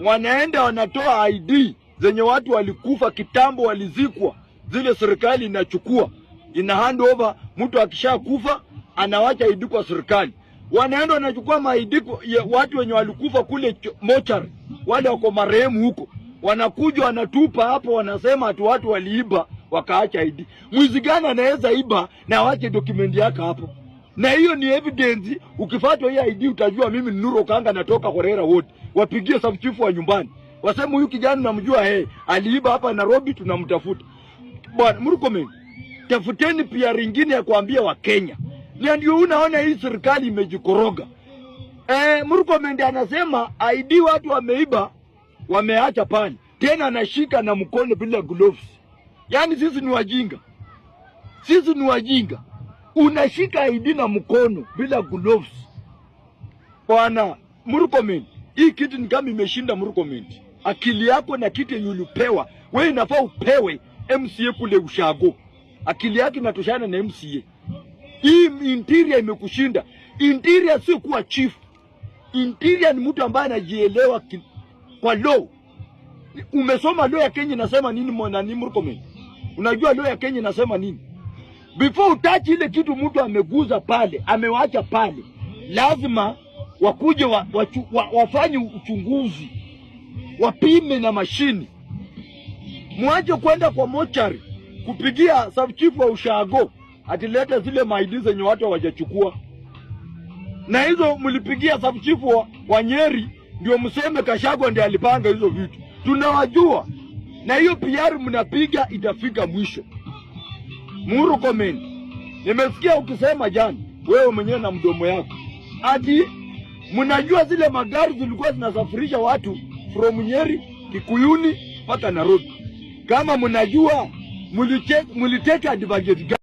wanaenda wanatoa ID zenye watu walikufa kitambo, walizikwa, zile serikali inachukua, ina hand over. Mtu akishakufa anawacha ID kwa serikali, wanaenda wanachukua maidi ya watu wenye walikufa kule mochari, wale wako marehemu huko, wanakuja wanatupa hapo, wanasema ati watu waliiba wakaacha ID. Mwizi gani anaweza iba na wache document yake hapo? Na hiyo ni evidence. Ukifuatwa hii ID utajua mimi ni Nuru Okanga, natoka Horera Ward. Wapigie sub chief wa nyumbani, waseme huyu kijana namjua, aliiba hapa Nairobi, tunamtafuta. Bwana Murkomen, tafuteni pia ringine ya kuambia wa Kenya. Ndio unaona hii serikali imejikoroga. Murkomen anasema ID watu wameiba, wameacha pale, tena anashika na mkono bila gloves. Yaani sisi ni wajinga. Sisi ni wajinga. Unashika ID na mkono bila gloves. Bwana Murkomen, hii kitu ni kama imeshinda Murkomen. Akili yako na kitu yenye ulipewa, wewe inafaa upewe MCA kule Ushago. Akili yake inatoshana na MCA. Hii interior imekushinda. Interior si kuwa chief. Interior ni mtu ambaye anajielewa kwa law. Umesoma law ya Kenya inasema nini mwanani Murkomen? Unajua law ya Kenya inasema nini? Before utouch ile kitu mtu ameguza pale, amewacha pale, lazima wakuje wafanye uchunguzi, wapime na mashini. Mwache kwenda kwa mochari kupigia sub chief wa Ushago atilete zile maidi zenye watu hawajachukua. Na hizo mlipigia sub chief wa Nyeri ndio mseme Gachagua ndiye alipanga hizo vitu. Tunawajua. Na hiyo PR mnapiga itafika mwisho. Murkomen, nimesikia ukisema jana wewe mwenyewe na mdomo yako ati mnajua zile magari zilikuwa zinasafirisha watu from Nyeri, Kikuyuni mpaka Nairobi. Kama mnajua, muliteka advantage.